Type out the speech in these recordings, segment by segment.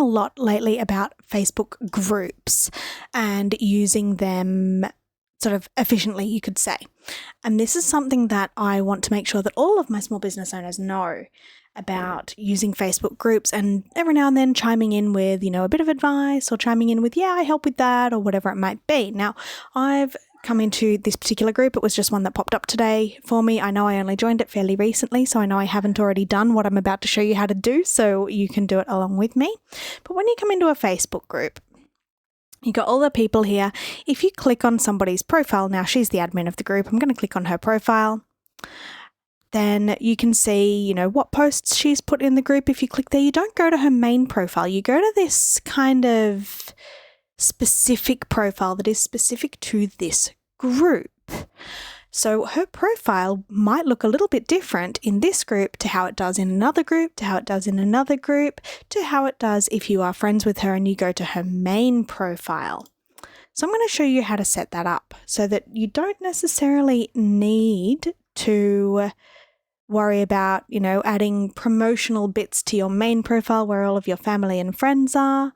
lot lately about Facebook groups and using them sort of efficiently, you could say. And this is something that I want to make sure that all of my small business owners know about using Facebook groups, and every now and then chiming in with, a bit of advice, or chiming in with, I help with that, or whatever it might be. Now, I've come into this particular group. It was just one that popped up today for me. I know I only joined it fairly recently, so I know I haven't already done what I'm about to show you how to do, so you can do it along with me. But when you come into a Facebook group, you got all the people here. If you click on somebody's profile, now she's the admin of the group, I'm going to click on her profile. Then you can see, what posts she's put in the group. If you click there, you don't go to her main profile. You go to this kind of specific profile that is specific to this group. So her profile might look a little bit different in this group to how it does in another group, to how it does in another group, to how it does if you are friends with her and you go to her main profile. So I'm going to show you how to set that up so that you don't necessarily need to worry about, adding promotional bits to your main profile where all of your family and friends are.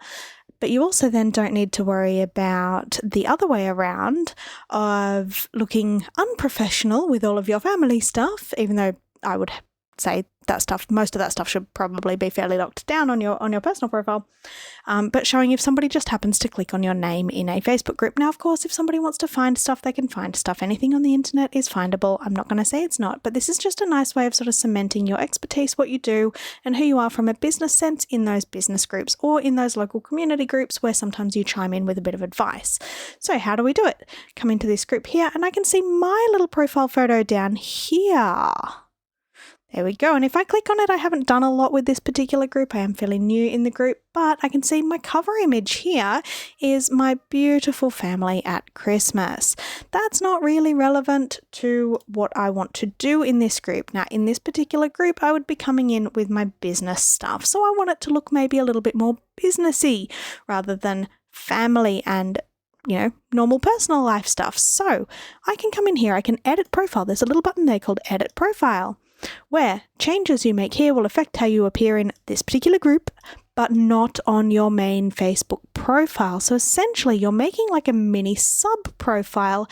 But you also then don't need to worry about the other way around of looking unprofessional with all of your family stuff, even though I would say that stuff, most of that stuff should probably be fairly locked down on your personal profile, but showing if somebody just happens to click on your name in a Facebook group. Now, of course, if somebody wants to find stuff, they can find stuff. Anything on the internet is findable. I'm not going to say it's not, but this is just a nice way of sort of cementing your expertise, what you do, and who you are from a business sense in those business groups or in those local community groups where sometimes you chime in with a bit of advice. So how do we do it? Come into this group here, and I can see my little profile photo down here. There we go. And if I click on it, I haven't done a lot with this particular group. I am fairly new in the group, but I can see my cover image here is my beautiful family at Christmas. That's not really relevant to what I want to do in this group. Now, in this particular group, I would be coming in with my business stuff. So I want it to look maybe a little bit more businessy rather than family and normal personal life stuff. So I can come in here, I can edit profile. There's a little button there called edit profile, where changes you make here will affect how you appear in this particular group, but not on your main Facebook profile. So essentially, you're making like a mini sub-profile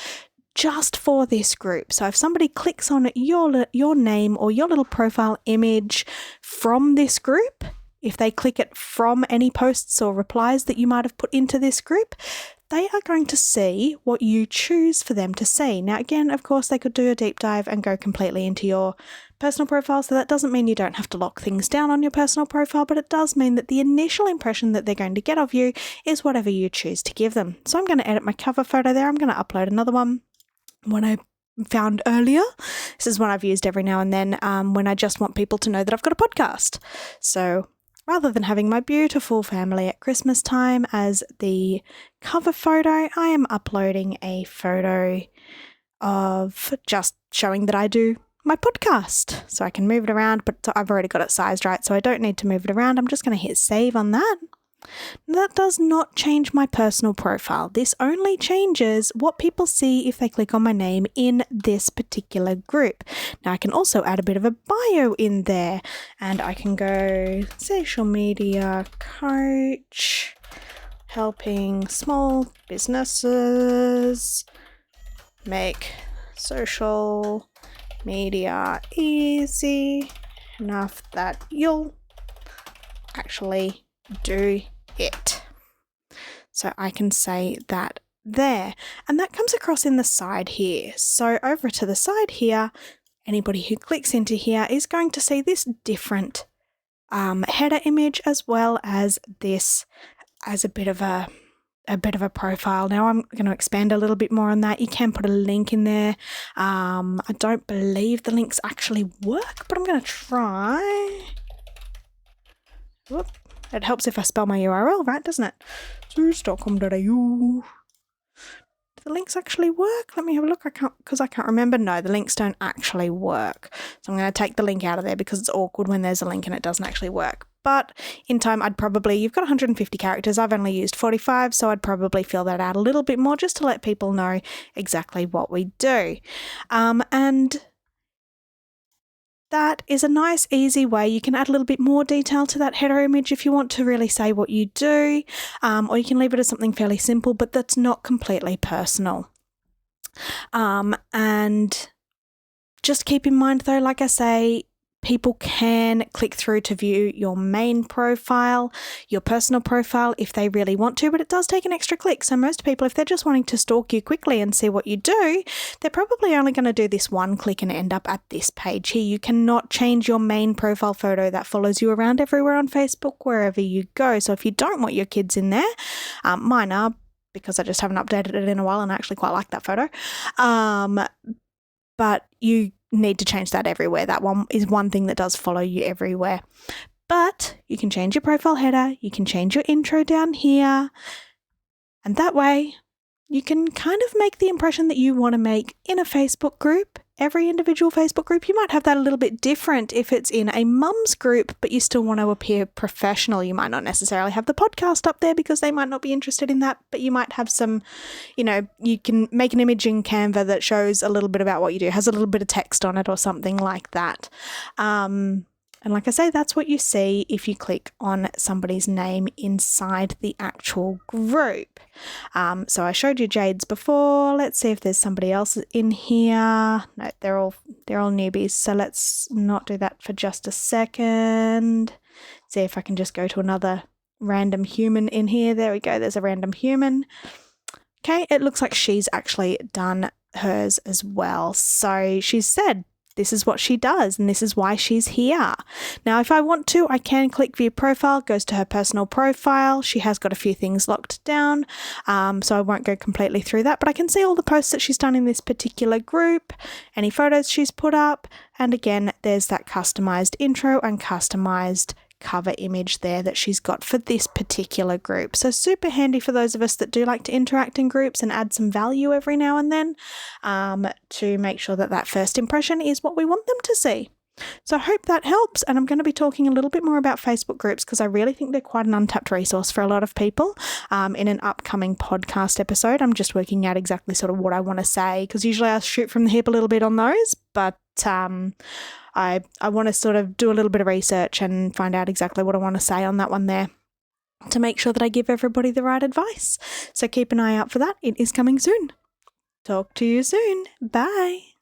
just for this group. So if somebody clicks on your name or your little profile image from this group, if they click it from any posts or replies that you might have put into this group, they are going to see what you choose for them to see. Now, again, of course, they could do a deep dive and go completely into your personal profile, so that doesn't mean you don't have to lock things down on your personal profile, but it does mean that the initial impression that they're going to get of you is whatever you choose to give them. So I'm going to edit my cover photo there. I'm going to upload another one I found earlier. This is one I've used every now and then when I just want people to know that I've got a podcast. So rather than having my beautiful family at Christmas time as the cover photo, I am uploading a photo of just showing that I do my podcast. So I can move it around, but I've already got it sized right, so I don't need to move it around. I'm just going to hit save on that. That does not change my personal profile. This only changes what people see if they click on my name in this particular group. Now I can also add a bit of a bio in there, and I can go social media coach, helping small businesses make social media easy enough that you'll actually do it. So I can say that there, and that comes across in the side here. So over to the side here, anybody who clicks into here is going to see this different header image, as well as this as a bit of a profile. Now I'm going to expand a little bit more on that. You can put a link in there. I don't believe the links actually work, but I'm going to try. Whoop. It helps if I spell my URL right, doesn't it? Zeus.com.au. Do the links actually work? Let me have a look. I can't remember. No, the links don't actually work. So I'm going to take the link out of there because it's awkward when there's a link and it doesn't actually work. But in time, you've got 150 characters. I've only used 45, so I'd probably fill that out a little bit more just to let people know exactly what we do. And that is a nice, easy way. You can add a little bit more detail to that header image if you want to really say what you do, or you can leave it as something fairly simple, but that's not completely personal. And just keep in mind though, like I say, people can click through to view your main profile, your personal profile if they really want to, but it does take an extra click. So most people, if they're just wanting to stalk you quickly and see what you do, they're probably only going to do this one click and end up at this page here. You cannot change your main profile photo that follows you around everywhere on Facebook, wherever you go. So if you don't want your kids in there, mine are, because I just haven't updated it in a while and I actually quite like that photo. But you need to change that everywhere. That one is one thing that does follow you everywhere. But you can change your profile header, you can change your intro down here, and that way you can kind of make the impression that you want to make in a Facebook group. Every individual Facebook group, you might have that a little bit different if it's in a mum's group, but you still want to appear professional. You might not necessarily have the podcast up there because they might not be interested in that, but you might have some, you can make an image in Canva that shows a little bit about what you do, has a little bit of text on it or something like that. And like I say, that's what you see if you click on somebody's name inside the actual group. So I showed you Jade's before. Let's see if there's somebody else in here. No, they're all newbies. So let's not do that for just a second. See if I can just go to another random human in here. There we go. There's a random human. Okay, it looks like she's actually done hers as well. So she's said, this is what she does and this is why she's here. Now, if I want to, I can click view profile, goes to her personal profile. She has got a few things locked down, so I won't go completely through that, but I can see all the posts that she's done in this particular group, any photos she's put up, and again, there's that customized intro and customized cover image there that she's got for this particular group. So super handy for those of us that do like to interact in groups and add some value every now and then, to make sure that that first impression is what we want them to see. So I hope that helps, and I'm going to be talking a little bit more about Facebook groups because I really think they're quite an untapped resource for a lot of people. In an upcoming podcast episode, I'm just working out exactly sort of what I want to say, because usually I shoot from the hip a little bit on those, but I want to sort of do a little bit of research and find out exactly what I want to say on that one there to make sure that I give everybody the right advice. So keep an eye out for that. It is coming soon. Talk to you soon. Bye.